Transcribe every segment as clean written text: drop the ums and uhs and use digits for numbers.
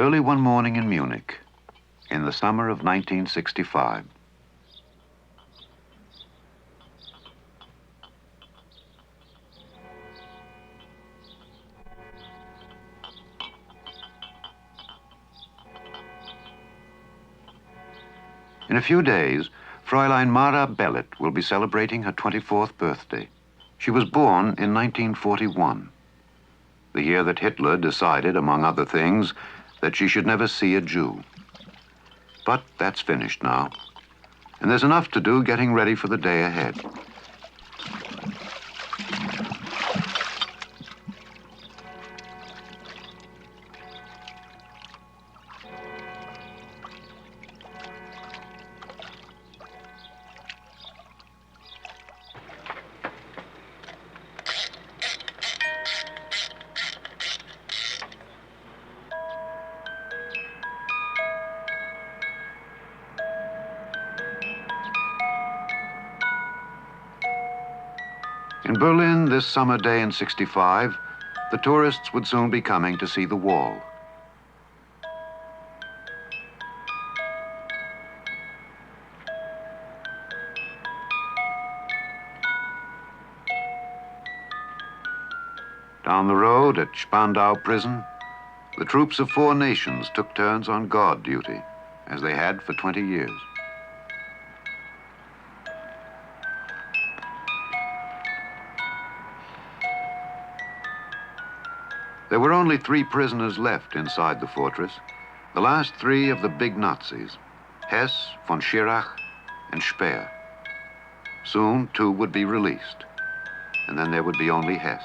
Early one morning in Munich, in the summer of 1965. In a few days, Fräulein Mara Bellet will be celebrating her 24th birthday. She was born in 1941, the year that Hitler decided, among other things, that she should never see a Jew. But that's finished now, and there's enough to do getting ready for the day ahead. In Berlin this summer day in '65, the tourists would soon be coming to see the wall. Down the road at Spandau Prison, the troops of 4 nations took turns on guard duty, as they had for 20 years. There were only 3 prisoners left inside the fortress, the last 3 of the big Nazis, Hess, von Schirach, and Speer. Soon 2 would be released, and then there would be only Hess.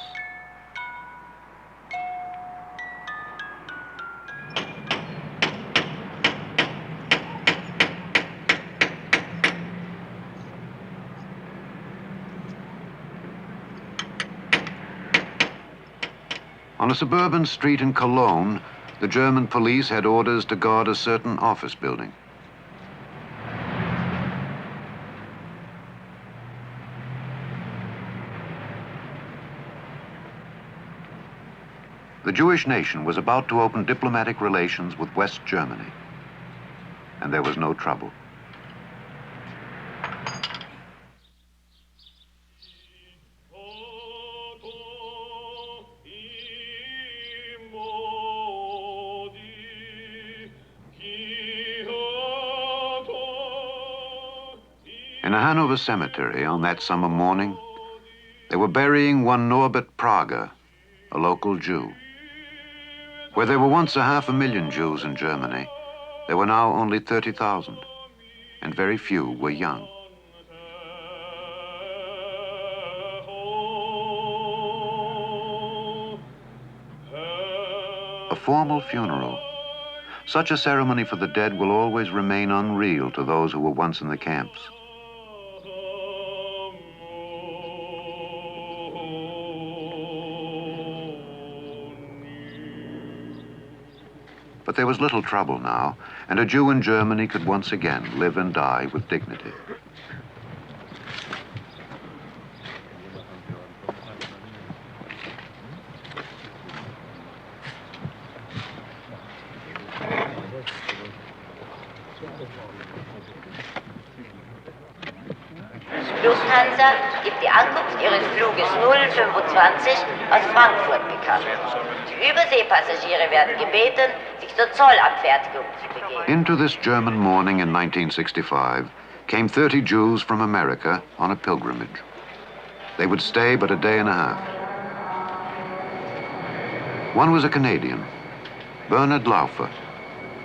On a suburban street in Cologne, the German police had orders to guard a certain office building. The Jewish nation was about to open diplomatic relations with West Germany, and there was no trouble. In a Hanover cemetery on that summer morning, they were burying one Norbert Prager, a local Jew. Where there were once 500,000 Jews in Germany, there were now only 30,000, and very few were young. A formal funeral. Such a ceremony for the dead will always remain unreal to those who were once in the camps. But there was little trouble now, and a Jew in Germany could once again live and die with dignity. Lufthansa gibt die Ankunft ihres Fluges 025 aus Frankfurt bekannt. Die Überseepassagiere werden gebeten, sich zur Zollabfertigung zu begeben. Into this German morning in 1965 came 30 Jews from America on a pilgrimage. They would stay but a day and a half. One was a Canadian, Bernard Laufer,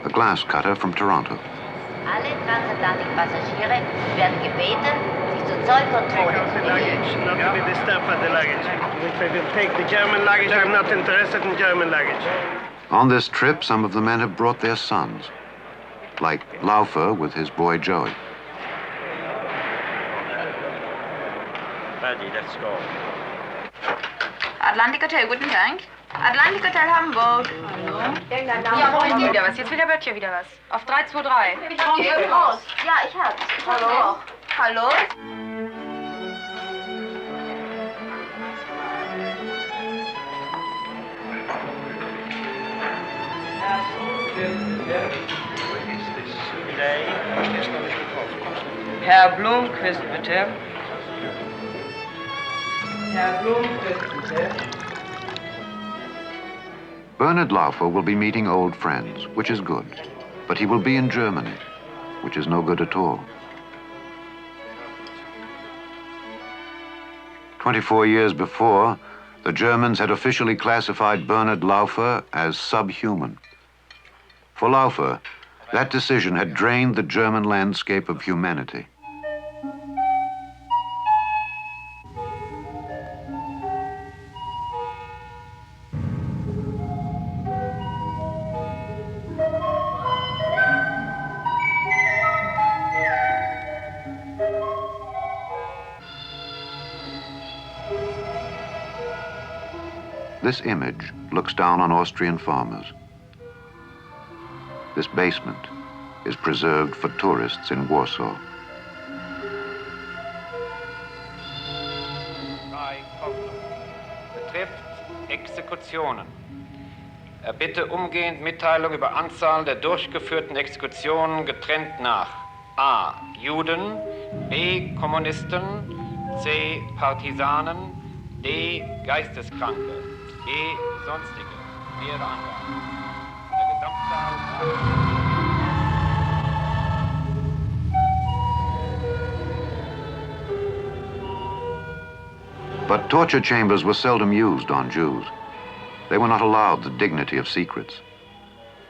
a glass cutter from Toronto. Alle Transatlantik-Passagiere werden gebeten, sich zur Zollkontrolle zu begeben. Not to be disturbed by the luggage. If they will take the German luggage, I'm not interested in German luggage. On this trip, some of the men have brought their sons, like Laufer with his boy Joey. Ready, let's go. Atlantic Hotel, guten Tag. Atlantic Hotel Hamburg. Hallo? Ja, morgen wieder was. Jetzt will der Böttcher wieder was. Auf 323. Ich gehe raus. Ja, ich hab's. Hallo? Hallo? Herr Blomqvist, bitte. Herr Blomqvist, bitte. Bernard Laufer will be meeting old friends, which is good. But he will be in Germany, which is no good at all. 24 years before, the Germans had officially classified Bernard Laufer as subhuman. For Laufer, that decision had drained the German landscape of humanity. This image looks down on Austrian farmers. This basement is preserved for tourists in Warsaw. Betrifft Exekutionen. Bitte umgehend Mitteilung über Anzahl der durchgeführten Exekutionen getrennt nach A. Juden, B. Kommunisten, C. Partisanen, D. Geisteskranke, E. Sonstige, mehrere Angaben. Der Gesamtzahl. But torture chambers were seldom used on Jews. They were not allowed the dignity of secrets.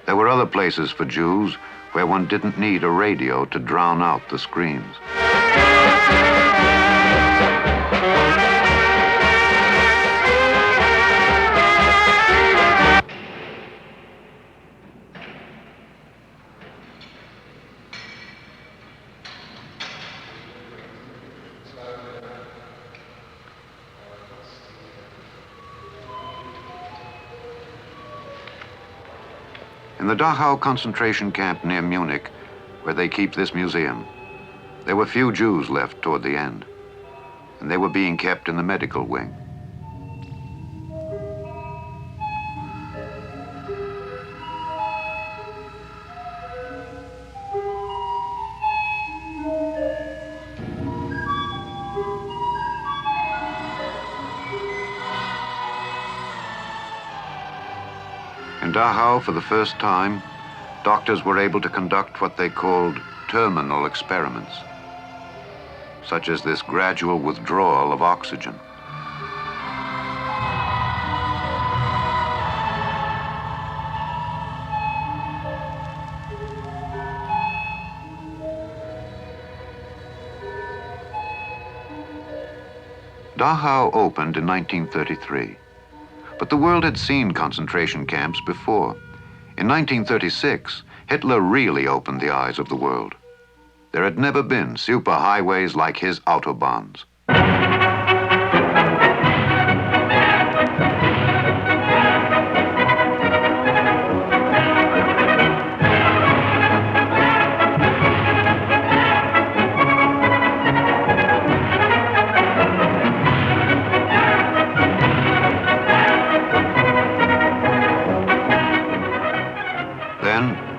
There were other places for Jews where one didn't need a radio to drown out the screams. In the Dachau concentration camp near Munich, where they keep this museum, there were few Jews left toward the end, and they were being kept in the medical wing. In Dachau, for the first time, doctors were able to conduct what they called terminal experiments, such as this gradual withdrawal of oxygen. Dachau opened in 1933. But the world had seen concentration camps before. In 1936, Hitler really opened the eyes of the world. There had never been superhighways like his autobahns.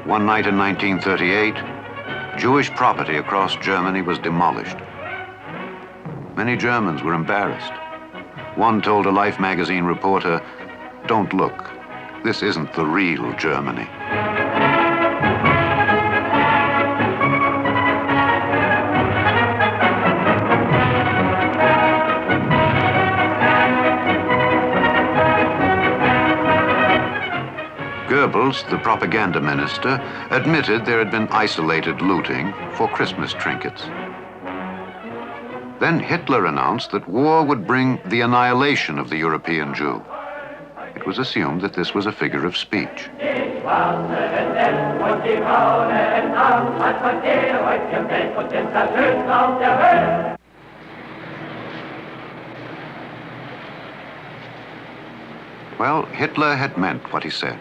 One night in 1938, Jewish property across Germany was demolished. Many Germans were embarrassed. One told a Life magazine reporter, "Don't look. This isn't the real Germany." Goebbels, the propaganda minister, admitted there had been isolated looting for Christmas trinkets. Then Hitler announced that war would bring the annihilation of the European Jew. It was assumed that this was a figure of speech. Well, Hitler had meant what he said.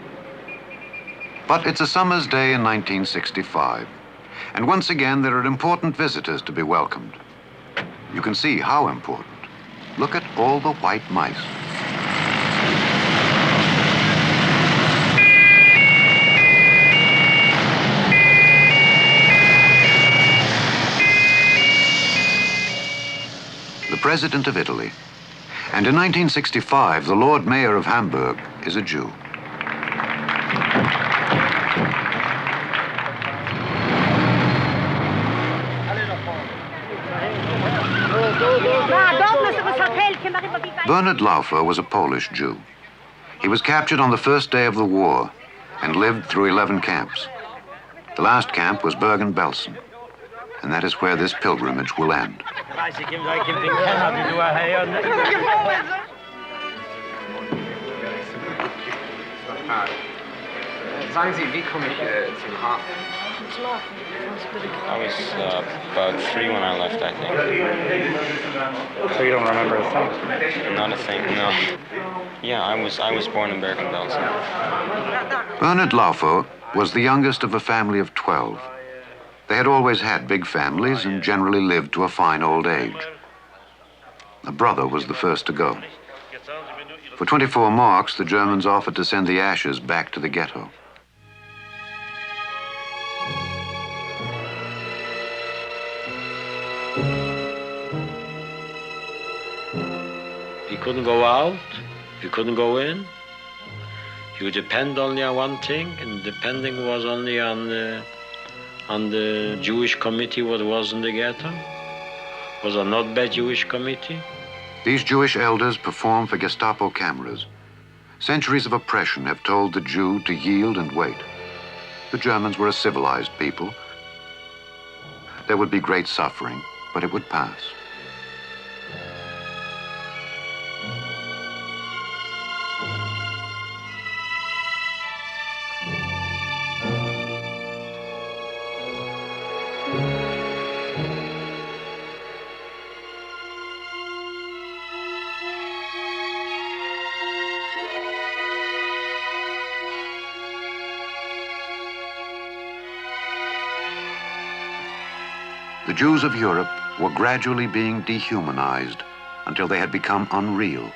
But it's a summer's day in 1965, and once again there are important visitors to be welcomed. You can see how important. Look at all the white mice. President of Italy. And in 1965, the Lord Mayor of Hamburg is a Jew. Bernhard Laufer was a Polish Jew. He was captured on the first day of the war and lived through 11 camps. The last camp was Bergen-Belsen, and that is where this pilgrimage will end. Sagen Sie, wie komme ich zum Hafen? I was about 3 when I left, I think. So you don't remember a thing? Not a thing, no. Yeah, I was born in Bergen-Belsen. Bernhard Laufer was the youngest of a family of 12. They had always had big families and generally lived to a fine old age. A brother was the first to go. For 24 marks, the Germans offered to send the ashes back to the ghetto. You couldn't go out, you couldn't go in. You depend only on one thing, and depending was only on the Jewish committee what was in the ghetto. Was a not bad Jewish committee. These Jewish elders perform for Gestapo cameras. Centuries of oppression have told the Jew to yield and wait. The Germans were a civilized people. There would be great suffering, but it would pass. The Jews of Europe were gradually being dehumanized until they had become unreal.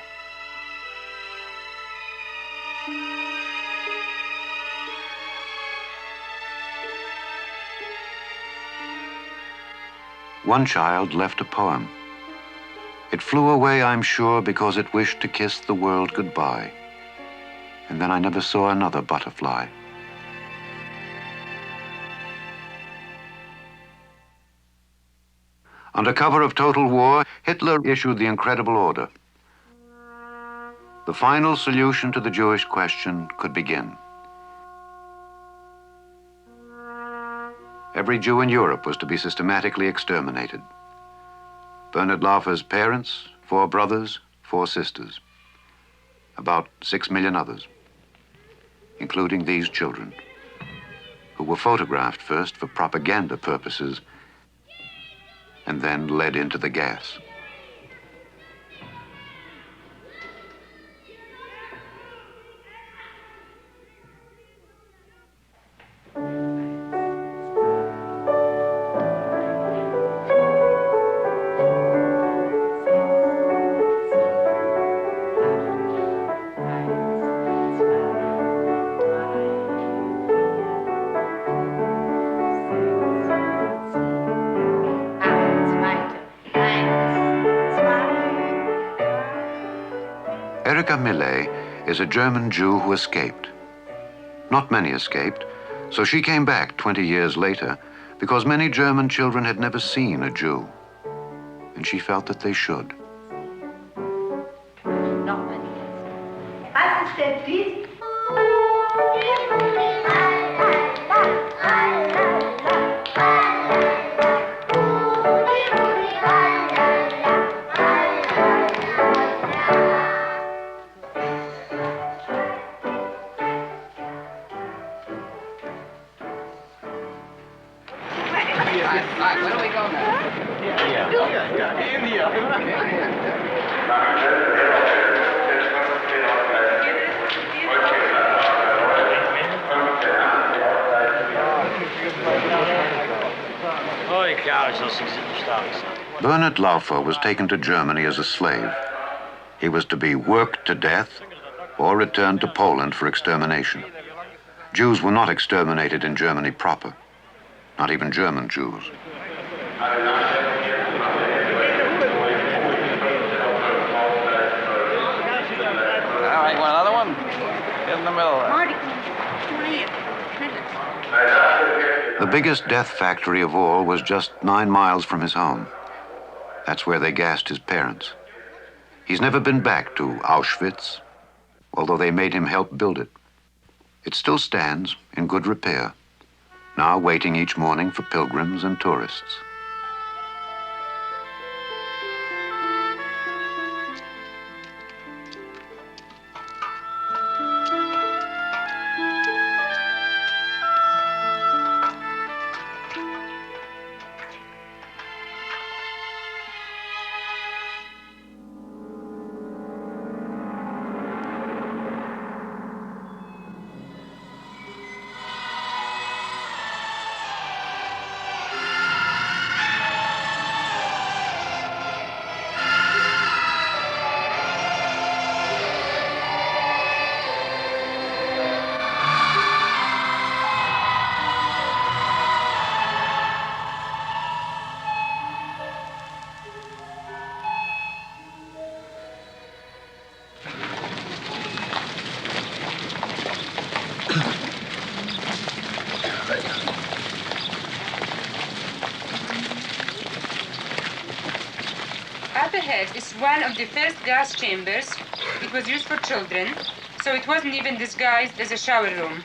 One child left a poem. It flew away, I'm sure, because it wished to kiss the world goodbye. And then I never saw another butterfly. Under cover of total war, Hitler issued the incredible order. The final solution to the Jewish question could begin. Every Jew in Europe was to be systematically exterminated. Bernhard Laufer's parents, 4 brothers, 4 sisters. About 6 million others, including these children, who were photographed first for propaganda purposes and then led into the gas. Is a German Jew who escaped. Not many escaped, so she came back 20 years later because many German children had never seen a Jew, and she felt that they should. Bernhard Laufer was taken to Germany as a slave. He was to be worked to death or returned to Poland for extermination. Jews were not exterminated in Germany proper, not even German Jews. in the middle there. Marty, come on here. The biggest death factory of all was just 9 miles from his home. That's where they gassed his parents. He's never been back to Auschwitz, although they made him help build it. It still stands in good repair, now waiting each morning for pilgrims and tourists. Up ahead is one of the first gas chambers. It was used for children, so it wasn't even disguised as a shower room.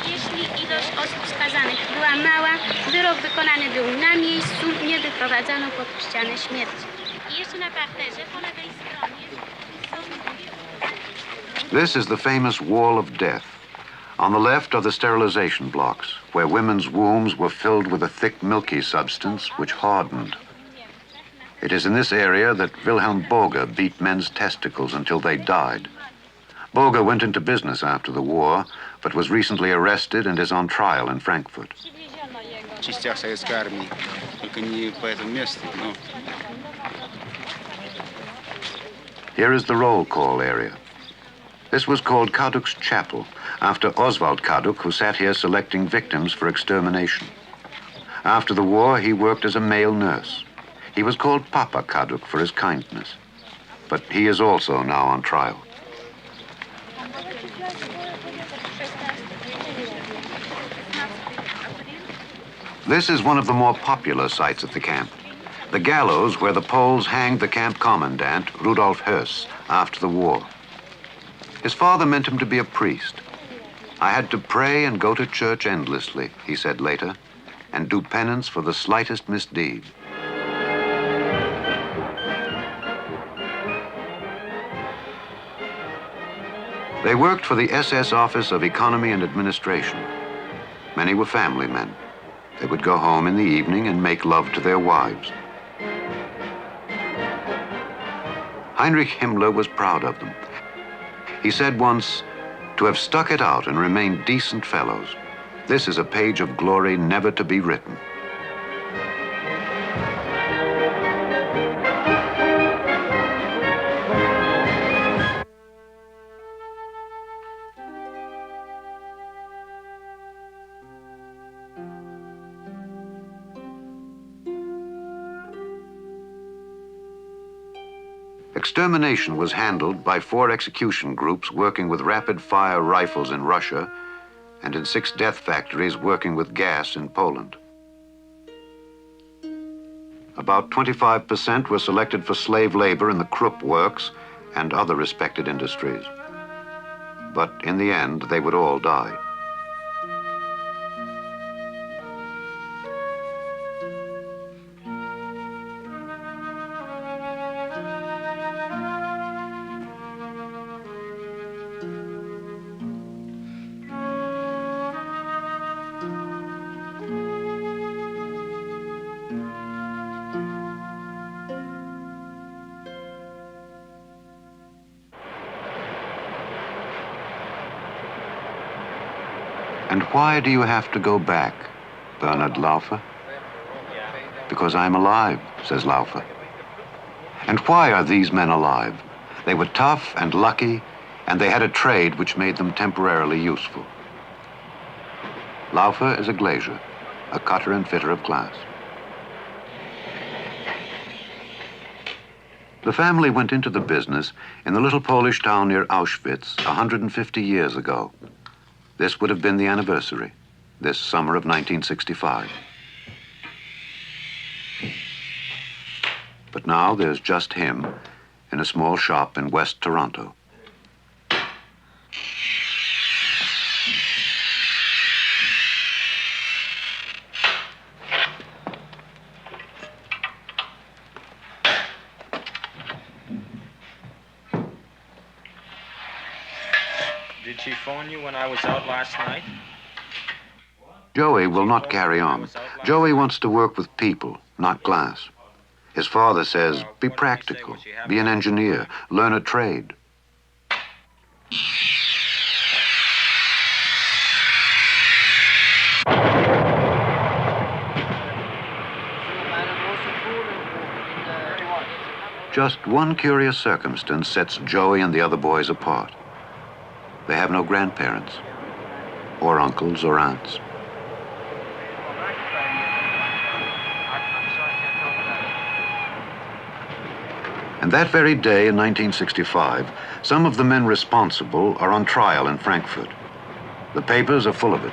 Jeśli ilość osób skazanych była mała, wyrok wykonany był na miejscu, nie wyprowadzano pod ścianę śmierci. I jeszcze na parterze po lewej stronie są... This is the famous Wall of Death. On the left are the sterilization blocks, where women's wombs were filled with a thick, milky substance which hardened. It is in this area that Wilhelm Boger beat men's testicles until they died. Boger went into business after the war, but was recently arrested and is on trial in Frankfurt. Here is the roll call area. This was called Kaduk's Chapel, after Oswald Kaduk, who sat here selecting victims for extermination. After the war, he worked as a male nurse. He was called Papa Kaduk for his kindness, but he is also now on trial. This is one of the more popular sites at the camp, the gallows where the Poles hanged the camp commandant, Rudolf Höss, after the war. His father meant him to be a priest. I had to pray and go to church endlessly, he said later, and do penance for the slightest misdeed. They worked for the SS Office of Economy and Administration. Many were family men. They would go home in the evening and make love to their wives. Heinrich Himmler was proud of them. He said once, "To have stuck it out and remained decent fellows, this is a page of glory never to be written." Extermination was handled by 4 execution groups working with rapid-fire rifles in Russia and in 6 death factories working with gas in Poland. About 25% were selected for slave labor in the Krupp works and other respected industries. But in the end, they would all die. And why do you have to go back, Bernhard Laufer? Because I'm alive, says Laufer. And why are these men alive? They were tough and lucky, and they had a trade which made them temporarily useful. Laufer is a glazier, a cutter and fitter of glass. The family went into the business in the little Polish town near Auschwitz 150 years ago. This would have been the anniversary, this summer of 1965. But now there's just him in a small shop in West Toronto. Did she phone you when I was out last night? Joey will not carry on. Joey wants to work with people, not glass. His father says, be practical, be an engineer, learn a trade. Just one curious circumstance sets Joey and the other boys apart. They have no grandparents, or uncles or aunts. And that very day in 1965, some of the men responsible are on trial in Frankfurt. The papers are full of it.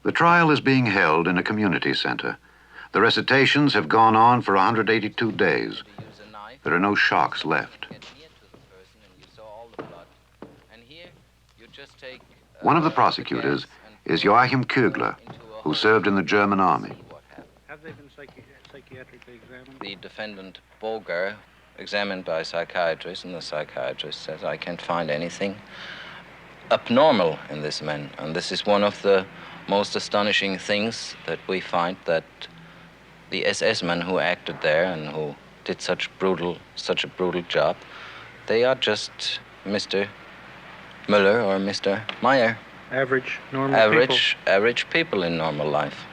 The trial is being held in a community center. The recitations have gone on for 182 days. There are no shocks left. One of the prosecutors is Joachim Kögler, who served in the German army. Have they been psychiatrically examined? The defendant, Boger, examined by a psychiatrist, and the psychiatrist says, I can't find anything abnormal in this man. And this is one of the most astonishing things that we find, that the SS men who acted there and who did such a brutal job, they are just Mr. Müller or Mr. Meyer. Average, normal people? Average people in normal life.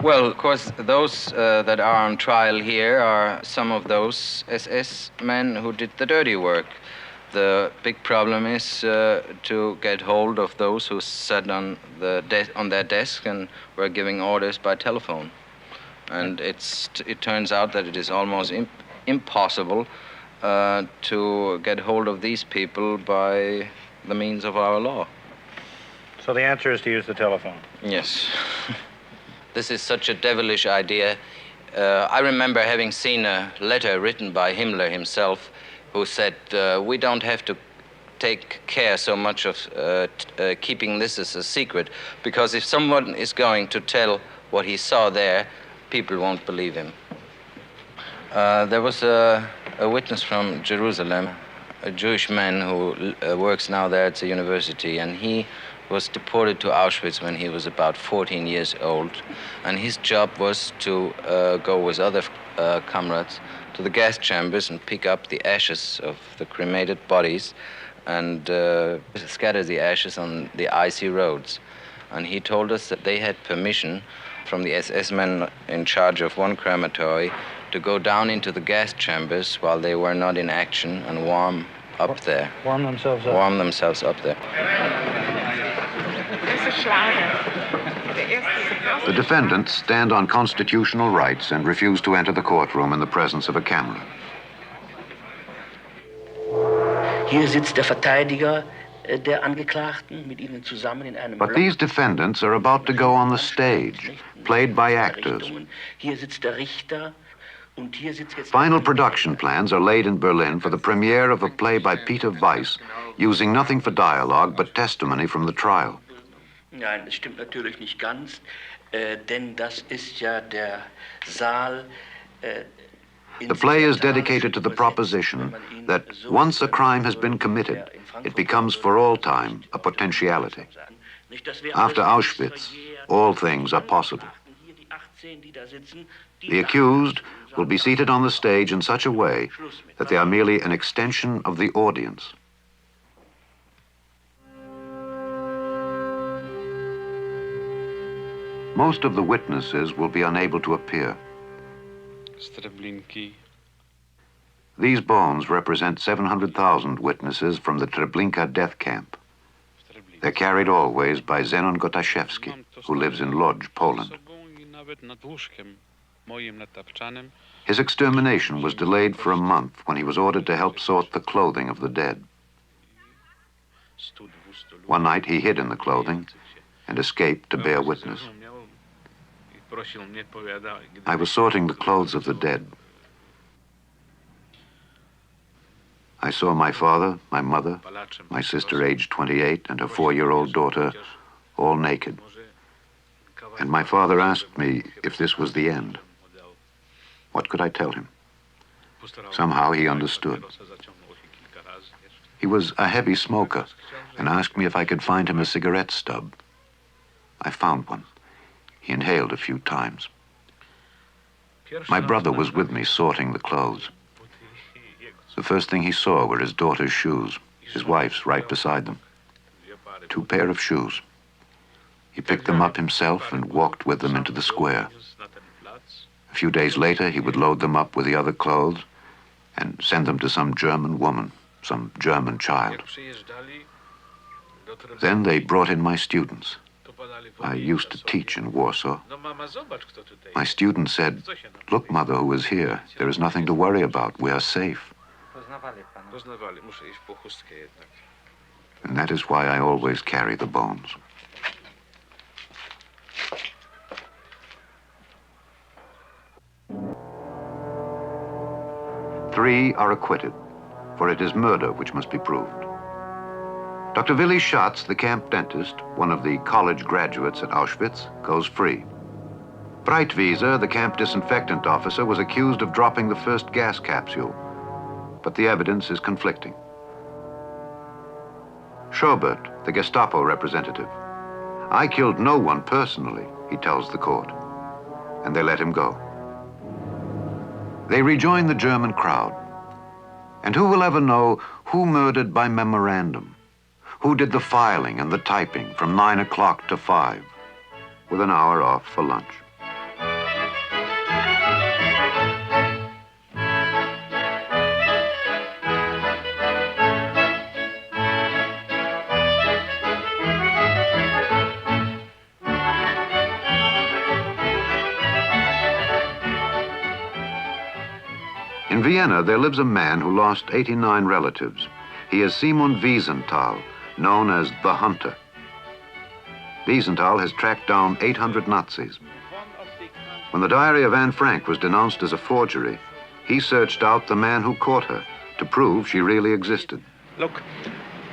Well, of course, those that are on trial here are some of those SS men who did the dirty work. The big problem is to get hold of those who sat on their desk and were giving orders by telephone. And it turns out that it is almost impossible to get hold of these people by the means of our law. So the answer is to use the telephone? Yes. This is such a devilish idea. I remember having seen a letter written by Himmler himself, who said, we don't have to take care so much of keeping this as a secret, because if someone is going to tell what he saw there, people won't believe him. There was a witness from Jerusalem, a Jewish man who works now there at the university, and he was deported to Auschwitz when he was about 14 years old, and his job was to go with other comrades to the gas chambers and pick up the ashes of the cremated bodies and scatter the ashes on the icy roads. And he told us that they had permission from the SS men in charge of one crematory to go down into the gas chambers while they were not in action and warm up there. Warm themselves up? Warm themselves up there. The defendants stand on constitutional rights and refuse to enter the courtroom in the presence of a camera. Hier sitzt der Verteidiger der Angeklagten mit ihnen zusammen in einem. But these defendants are about to go on the stage, played by actors. Hier sitzt der Richter. Final production plans are laid in Berlin for the premiere of a play by Peter Weiss, using nothing for dialogue but testimony from the trial. Nein, das stimmt natürlich nicht ganz, denn das ist ja der Saal. The play is dedicated to the proposition that once a crime has been committed, it becomes for all time a potentiality. After Auschwitz, all things are possible. The accused will be seated on the stage in such a way that they are merely an extension of the audience. Most of the witnesses will be unable to appear. These bones represent 700,000 witnesses from the Treblinka death camp. They're carried always by Zenon Gotaszewski, who lives in Lodz, Poland. His extermination was delayed for a month when he was ordered to help sort the clothing of the dead. One night he hid in the clothing and escaped to bear witness. I was sorting the clothes of the dead. I saw my father, my mother, my sister aged 28, and her 4-year-old daughter, all naked. And my father asked me if this was the end. What could I tell him? Somehow he understood. He was a heavy smoker and asked me if I could find him a cigarette stub. I found one. He inhaled a few times. My brother was with me sorting the clothes. The first thing he saw were his daughter's shoes, his wife's right beside them. 2 pairs of shoes. He picked them up himself and walked with them into the square. A few days later, he would load them up with the other clothes and send them to some German woman, some German child. Then they brought in my students. I used to teach in Warsaw. My students said, "Look, Mother, who is here. There is nothing to worry about. We are safe." And that is why I always carry the bones. 3 are acquitted, for it is murder which must be proved. Dr. Willi Schatz, the camp dentist, one of the college graduates at Auschwitz, goes free. Breitwieser, the camp disinfectant officer, was accused of dropping the first gas capsule, but the evidence is conflicting. Schobert, the Gestapo representative. "I killed no one personally," he tells the court, and they let him go. They rejoin the German crowd. And who will ever know who murdered by memorandum? Who did the filing and the typing from 9 o'clock to 5, with an hour off for lunch? In Vienna, there lives a man who lost 89 relatives. He is Simon Wiesenthal, known as the Hunter. Wiesenthal has tracked down 800 Nazis. When the diary of Anne Frank was denounced as a forgery, he searched out the man who caught her to prove she really existed. Look,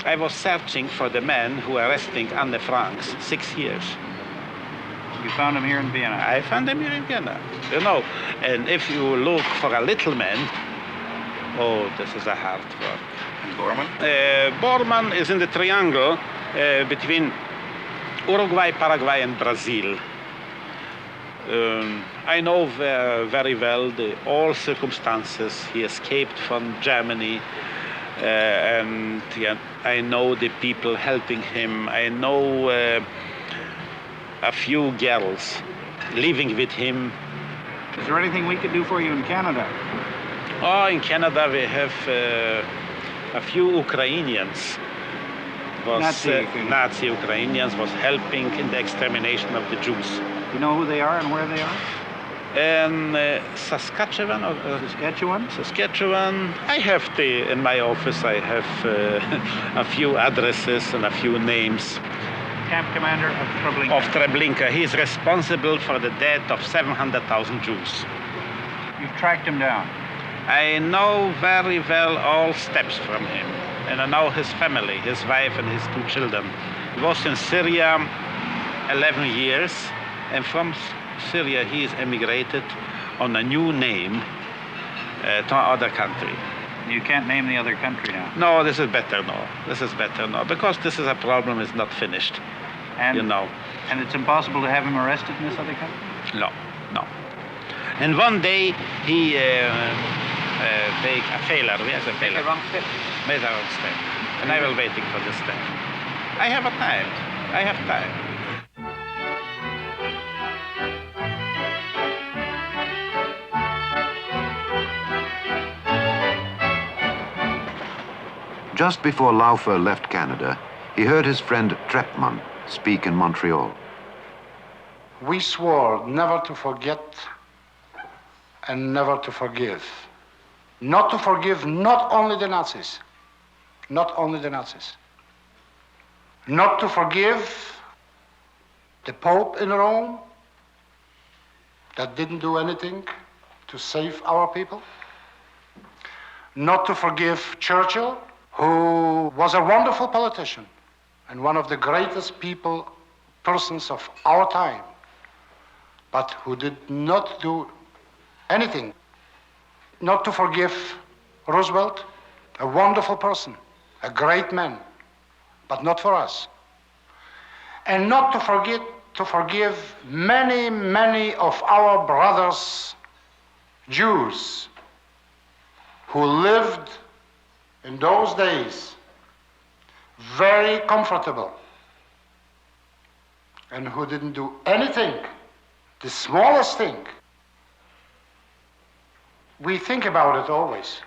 I was searching for the man who arresting Anne Frank 6 years. You found him here in Vienna? I found him here in Vienna, you know. And if you look for a little man, oh, this is a hard work. And Bormann? Bormann is in the triangle between Uruguay, Paraguay, and Brazil. I know very well all circumstances. He escaped from Germany, and yeah, I know the people helping him. I know a few girls living with him. Is there anything we could do for you in Canada? Oh, in Canada we have a few Ukrainians. Nazi Ukrainians was helping in the extermination of the Jews. You know who they are and where they are? In Saskatchewan. Saskatchewan. I have in my office, I have a few addresses and a few names. Camp commander of Treblinka. Of Treblinka. He is responsible for the death of 700,000 Jews. You've tracked him down? I know very well all steps from him. And I know his family, his wife and his 2 children. He was in Syria 11 years, and from Syria he is emigrated on a new name to another country. You can't name the other country now? No, this is better now. This is better now, because this is a problem is not finished, and, you know. And it's impossible to have him arrested in this other country? No, no. And one day he make a failure. Yes, a failure. Made the wrong step. Made the wrong step. And I will waiting for this step. I have a time. I have time. just before Laufer left Canada, he heard his friend Trepman speak in Montreal. We swore never to forget and never to forgive. Not to forgive not only the Nazis, not only the Nazis. Not to forgive the Pope in Rome that didn't do anything to save our people. Not to forgive Churchill, who was a wonderful politician and one of the greatest persons of our time, but who did not do anything. Not to forgive Roosevelt, a wonderful person, a great man, but not for us. And not to forgive many, many of our brothers, Jews, who lived in those days very comfortable and who didn't do anything, the smallest thing. We think about it always.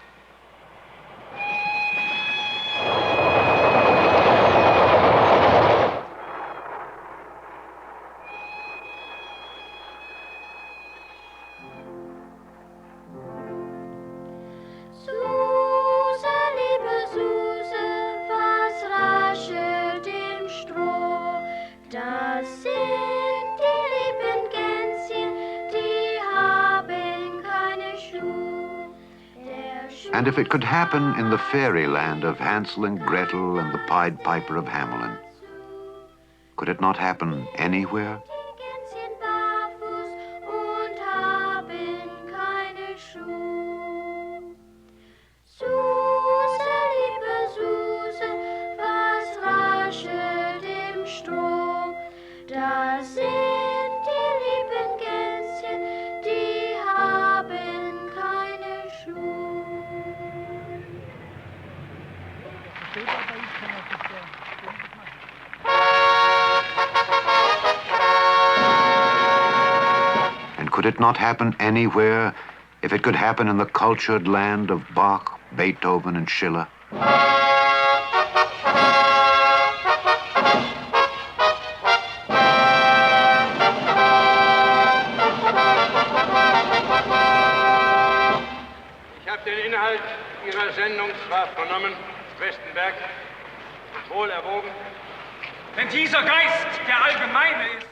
And if it could happen in the fairyland of Hansel and Gretel and the Pied Piper of Hamelin, could it not happen anywhere? And could it not happen anywhere if it could happen in the cultured land of Bach, Beethoven, and Schiller? Ich habe den Inhalt Ihrer Sendung zwar vernommen, Westenberg, wohl erwogen. Wenn dieser Geist der allgemeine ist,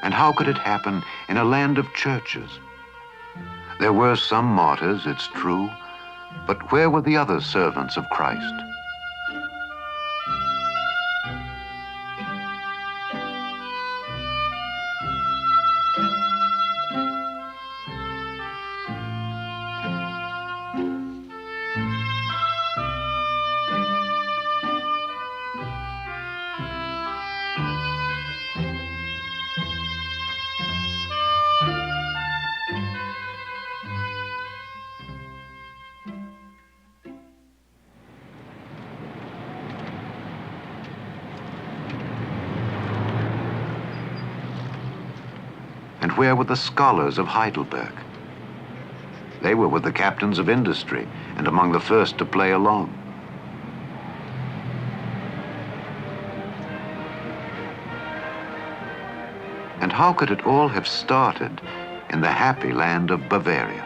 And how could it happen in a land of churches? There were some martyrs, it's true, but where were the other servants of Christ? And where were the scholars of Heidelberg? They were with the captains of industry and among the first to play along. And how could it all have started in the happy land of Bavaria?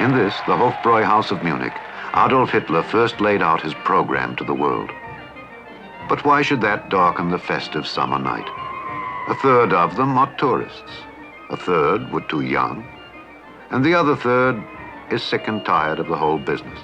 In this, the Hofbräuhaus of Munich, Adolf Hitler first laid out his program to the world. But why should that darken the festive summer night? A third of them are tourists. a third were too young, and the other third is sick and tired of the whole business.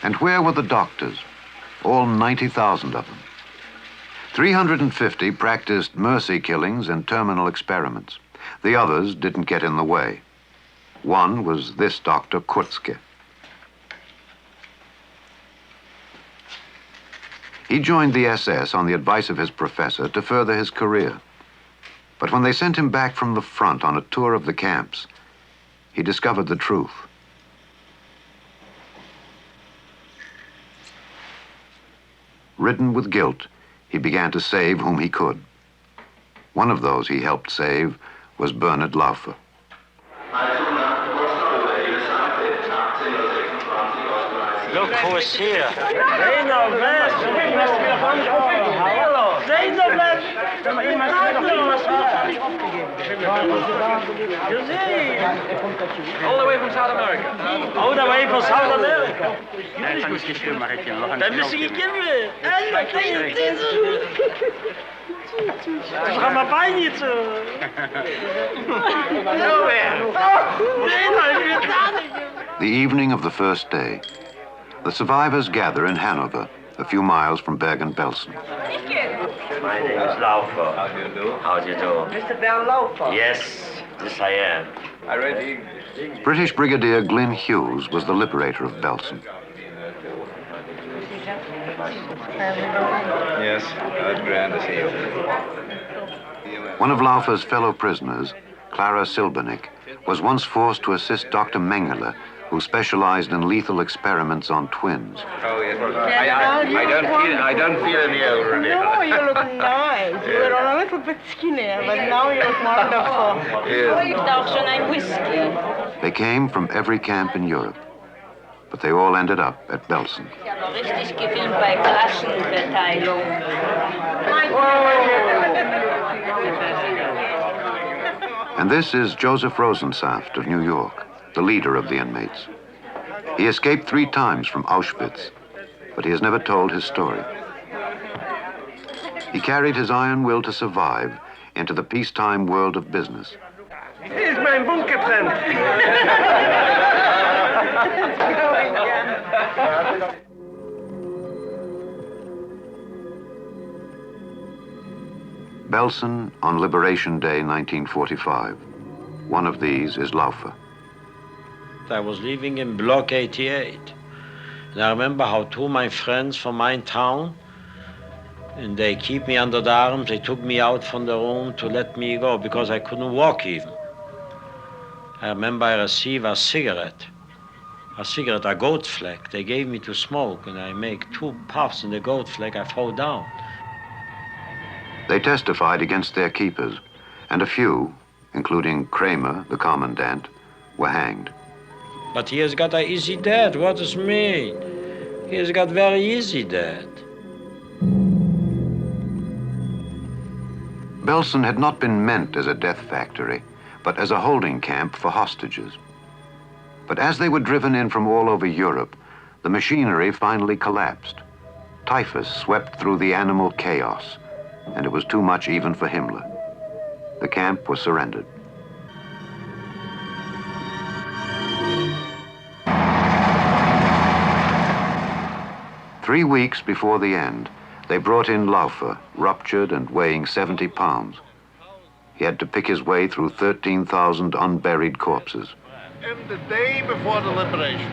And where were the doctors? All 90,000 of them. 350 practiced mercy killings and terminal experiments. The others didn't get in the way. One was this Dr. Kurzke. He joined the SS on the advice of his professor to further his career. But when they sent him back from the front on a tour of the camps, he discovered the truth. Ridden with guilt, he began to save whom he could. One of those he helped save was Bernhard Laufer. Look who's here. All the way from South America. All the way from South America. Dat moest ik kinderen. Dat gaat maar bij niet zo. The evening of the first day, the survivors gather in Hanover, a few miles from Bergen-Belsen. My name is Laufer. How do you do? How do you do? Mr. Van Laufer? Yes, yes I am. I read English. British Brigadier Glyn Hughes was the liberator of Belsen. Yes, that's grand to see you. One of Laufer's fellow prisoners, Clara Silbernick, was once forced to assist Dr. Mengele, who specialized in lethal experiments on twins. Oh, yes. I don't feel any older anymore. No, you look nice. You were a little bit skinnier, but now you look wonderful. Yes. They came from every camp in Europe, but they all ended up at Belsen. And this is Joseph Rosensaft of New York, the leader of the inmates. He escaped 3 times from Auschwitz, but he has never told his story. He carried his iron will to survive into the peacetime world of business. Hier is mijn bunkerprint. Belsen on Liberation Day 1945. One of these is Laufer. I was living in Block 88. And I remember how 2 of my friends from my town, and they keep me under the arms, they took me out from the room to let me go because I couldn't walk even. I remember I received a cigarette, a goat flag. They gave me to smoke, and I make 2 puffs in the goat flag, I fall down. They testified against their keepers, and a few, including Kramer, the commandant, were hanged. But he has got an easy death. What does it mean? He has got very easy death. Belsen had not been meant as a death factory, but as a holding camp for hostages. But as they were driven in from all over Europe, the machinery finally collapsed. Typhus swept through the animal chaos, and it was too much even for Himmler. The camp was surrendered. 3 weeks before the end, they brought in Laufer, ruptured and weighing 70 pounds. He had to pick his way through 13,000 unburied corpses. And the day before the liberation.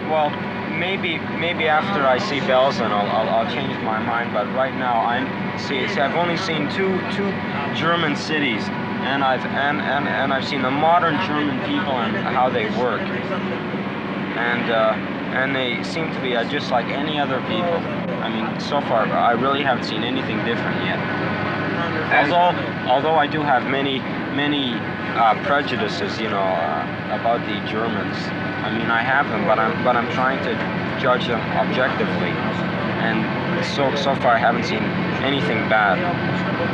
Well, maybe after I see Belsen, I'll change my mind. But right now, I've only seen two German cities, and I've seen the modern German people and how they work, and they seem to be just like any other people. I mean, so far, I really haven't seen anything different yet. Although I do have many prejudices, about the Germans. I mean, I have them, but I'm trying to judge them objectively, and so far I haven't seen anything bad.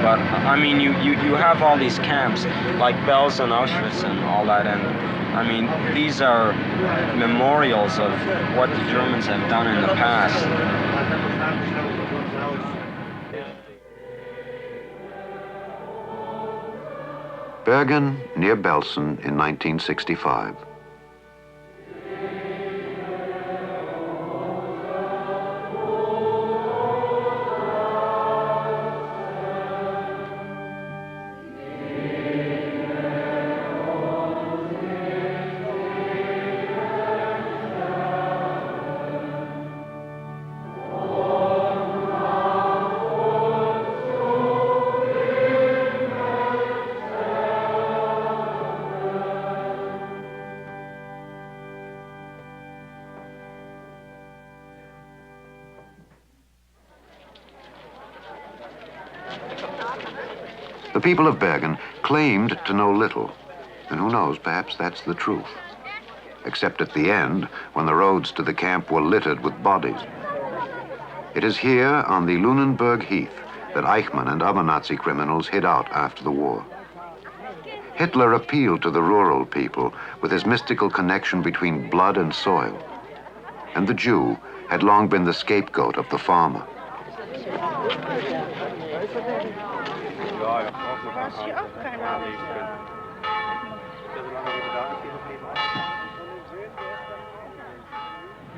But I mean, you have all these camps like Belsen, Auschwitz, and all that, and I mean, these are memorials of what the Germans have done in the past. Bergen, near Belsen, in 1965. The people of Bergen claimed to know little, and who knows, perhaps that's the truth. Except at the end, when the roads to the camp were littered with bodies. It is here on the Lunenburg Heath that Eichmann and other Nazi criminals hid out after the war. Hitler appealed to the rural people with his mystical connection between blood and soil, and the Jew had long been the scapegoat of the farmer.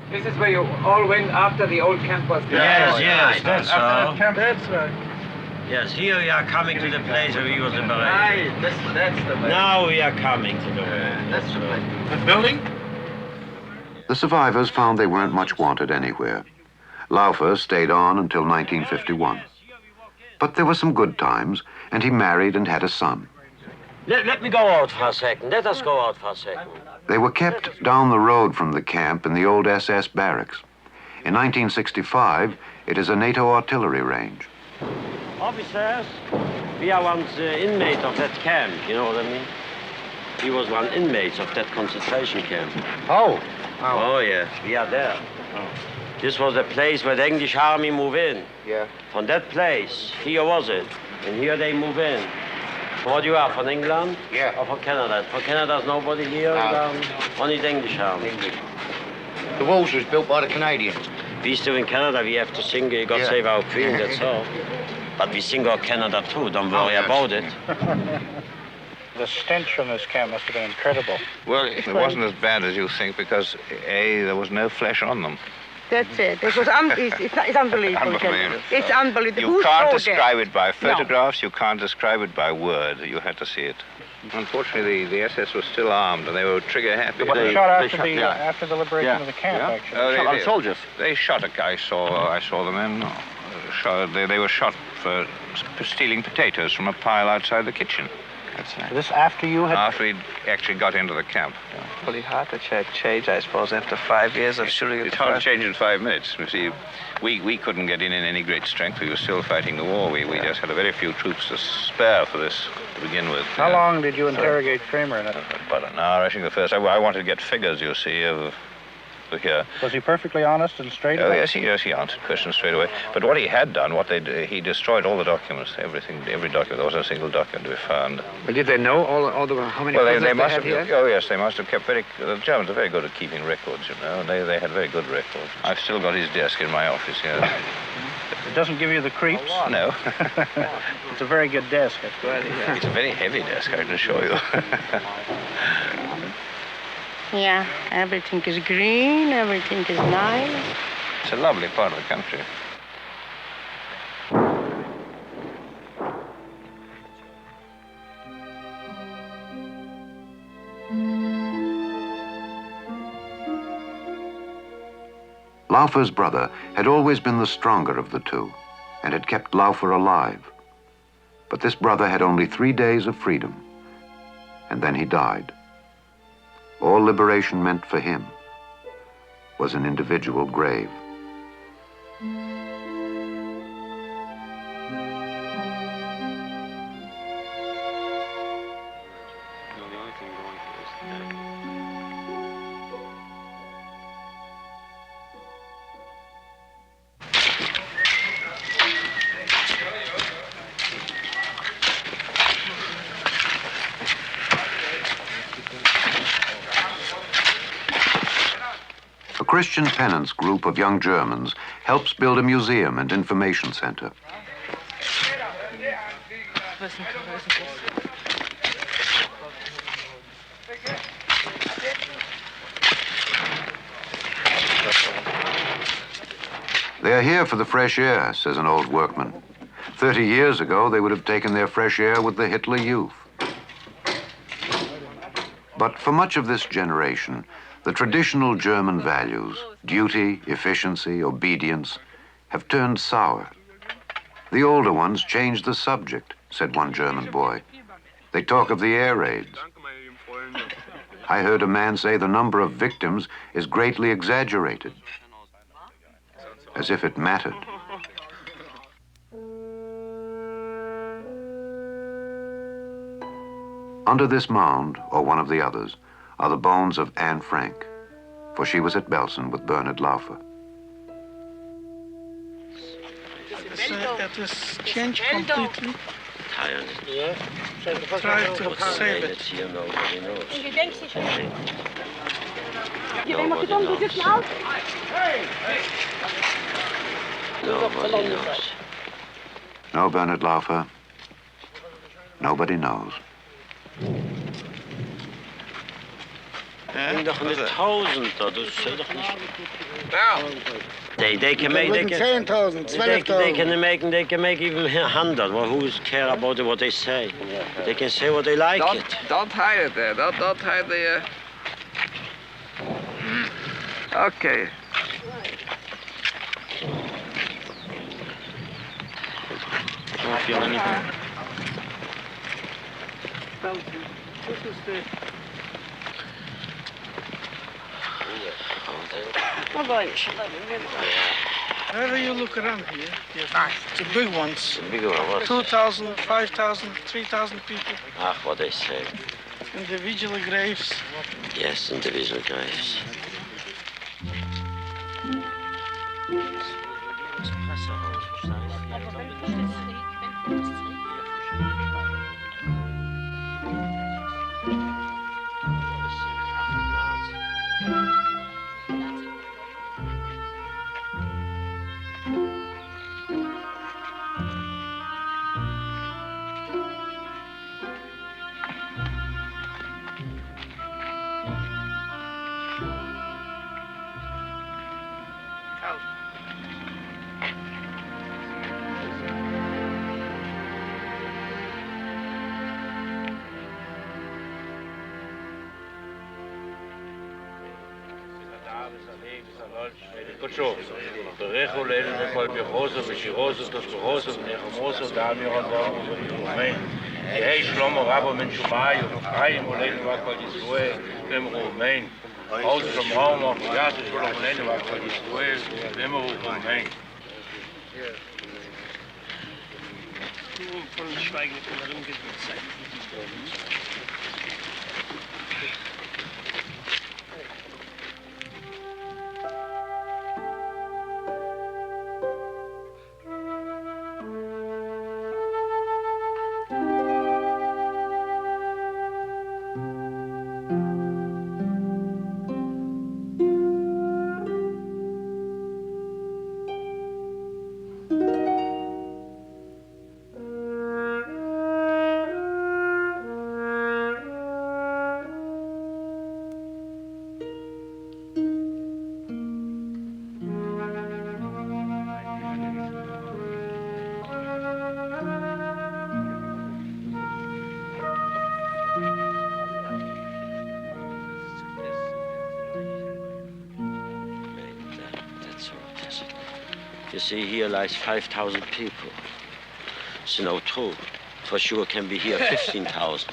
This is where you all went after the old camp was there. Yes, that's so. That's right. Yes, here we are coming to the place where we was liberated. Right, that's the way. Now we are coming to the way. That's the way. The building? The survivors found they weren't much wanted anywhere. Laufer stayed on until 1951. But there were some good times, and he married and had a son. Let me go out for a second. Let us go out for a second. They were kept down the road from the camp in the old SS barracks. In 1965, it is a NATO artillery range. Officers, we are one inmate of that camp, you know what I mean? He was one inmate of that concentration camp. Oh. Oh, yes, we are there. Oh. This was the place where the English army move in. Yeah. From that place, here was it. And here they move in. What you are, from England? Yeah. Or from Canada? From Canada's nobody here? Only the English army. English. The walls was built by the Canadians. We still in Canada, we have to sing God Save Our Queen, that's all. But we sing our Canada too, don't worry about it. The stench from this camp must have been incredible. Well, it wasn't as bad as you think because, A, there was no flesh on them. That's it. It was it's unbelievable. It's unbelievable. You can't describe it by photographs, you can't describe it by word. You had to see it. Unfortunately, the SS was still armed and they were trigger happy. They shot after the liberation of the camp, actually. Oh, shot on soldiers. They shot a guy. I saw the men. They were shot for stealing potatoes from a pile outside the kitchen. That's right. This after you had... After we actually got into the camp. Pretty hard to change, I suppose, after 5 years of shooting. It's hard to change in 5 minutes. You see, we couldn't get in any great strength. We were still fighting the war. We just had a very few troops to spare for this to begin with. How long did you interrogate Kramer in it? About an hour. I think the first. I wanted to get figures, you see, of here. Was he perfectly honest and straight? Oh, yes, he answered questions straight away. But what he had done, he destroyed all the documents, every document. There wasn't a single document to be found. But did they know how many? Well, they must have. Here? Oh, yes, they must have kept the Germans are very good at keeping records, you know. They had very good records. I've still got his desk in my office here. It doesn't give you the creeps? No. It's a very good desk. It's a very heavy desk, I can show you. Yeah, everything is green, everything is nice. a lovely part of the country. Laufer's brother had always been the stronger of the two and had kept Laufer alive. But this brother had only 3 days of freedom, and then he died. All liberation meant for him was an individual grave. A Christian penance group of young Germans helps build a museum and information center. They are here for the fresh air, says an old workman. 30 years ago, they would have taken their fresh air with the Hitler Youth. But for much of this generation, the traditional German values, duty, efficiency, obedience, have turned sour. The older ones changed the subject, said one German boy. They talk of the air raids. I heard a man say the number of victims is greatly exaggerated, as if it mattered. Under this mound, or one of the others, are the bones of Anne Frank, for she was at Belsen with Bernhard Laufer. It has changed completely. Try to save it. Nobody knows. No Bernhard Laufer. Nobody knows. Doch in the thousands, das ist doch nicht. They can make 10,000, 12,000. They can make even 100. Well, who's care about what they say? They can say what they like. Don't hide it there. Don't hide the. Okay. Don't feel anything. This is the... Wherever you look around here, the big ones. The big one, 2,000, 5,000, 3,000 people. What they say. Individual graves. Yes, individual graves. Почув. Приехали на Кольбихозу, Беширозу, Тосурозу, Нехомозу, Дамирозу, Румейн. Ей Шломо Рабо Меншумаю, Хаим, Улейну Ваквалисуэ, Вем Румейн. Aus vom Raum auf die Gase, Schulomlene, Wakvalisуэ, Вем Румейn. Von Schweigen von der Rumgebietszeit. You see, here lies 5,000 people. It's no true. For sure can be here 15,000.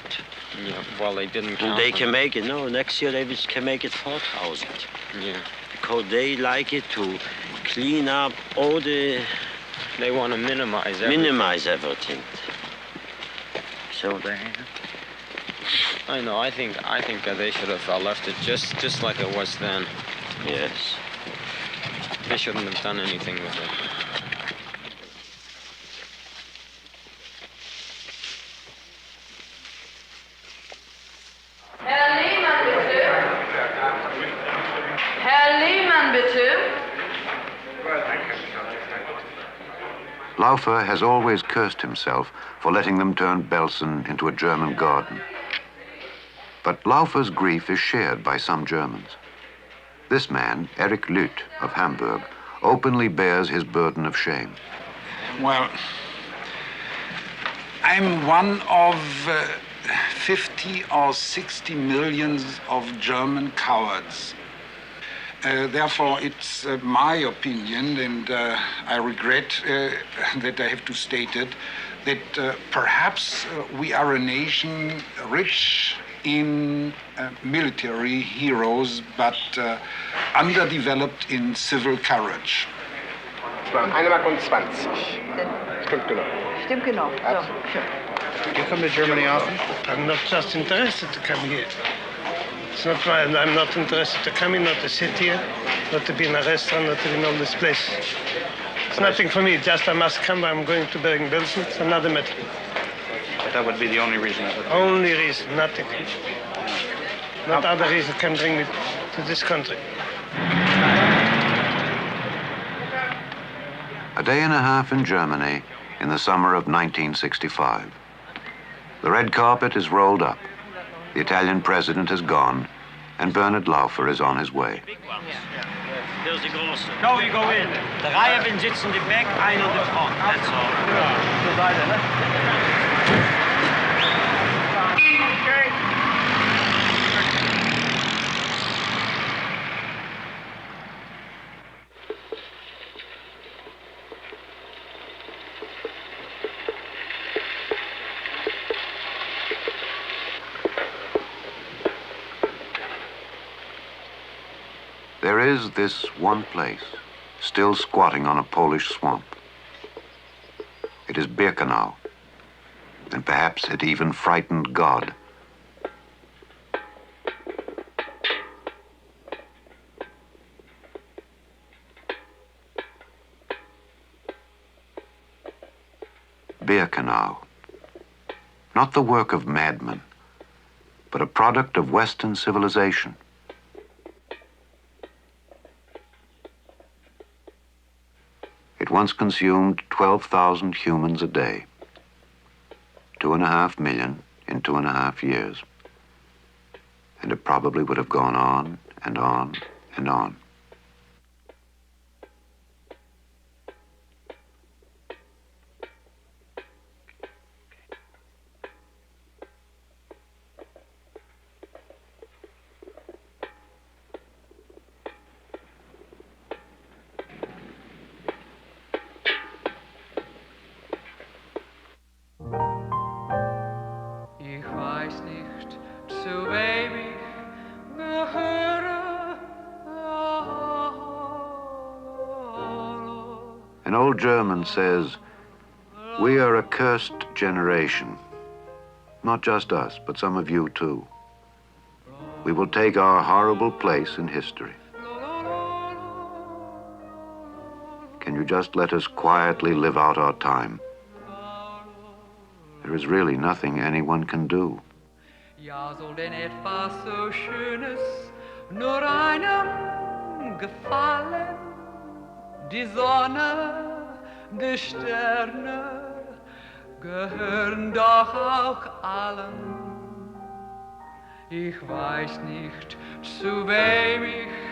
Yeah, well, they didn't count And they them. can make it, no, next year they can make it 4,000. Yeah. Because they like it to clean up all the... They want to minimize everything. Minimize everything. So they... I know, I think that they should have left it just like it was then. Yes. They shouldn't have done anything with it. Herr Lehmann, bitte. Herr Lehmann, bitte. Laufer has always cursed himself for letting them turn Belsen into a German garden. But Laufer's grief is shared by some Germans. This man, Erich Lüth of Hamburg, openly bears his burden of shame. Well, I'm one of 50 or 60 millions of German cowards. Therefore, it's my opinion, and I regret that I have to state it, that perhaps we are a nation rich in military heroes, but underdeveloped in civil courage. 1 Mark und 20. Stimmt genau. Stimmt genau. So, sure. You come to Germany often? I'm not just interested to come here. It's not why I'm not interested to come in, not to sit here, not to be in a restaurant, not to be in all this place. It's nothing for me, just I must come, I'm going to Bergen-Belsen, it's another matter. But that would be the only reason. Only reason, nothing. Not other reason can bring me to this country. A day and a half in Germany in the summer of 1965. The red carpet is rolled up. The Italian president has gone, and Bernhard Laufer is on his way. Here's the große. No, you go in. The Reihe bin sitzen im Back, einer in the front. That's all. Zur Seite, ne? There is this one place, still squatting on a Polish swamp. It is Birkenau, and perhaps it even frightened God. Birkenau, not the work of madmen, but a product of Western civilization. It once consumed 12,000 humans a day, 2.5 million in 2.5 years. And it probably would have gone on and on and on. An old German says, "We are a cursed generation. Not just us, but some of you too. We will take our horrible place in history. Can you just let us quietly live out our time? There is really nothing anyone can do." Ja, soll denn etwas so Schönes nur einem gefallen? Die Sonne, die Sterne gehören doch auch allen. Ich weiß nicht, zu wem ich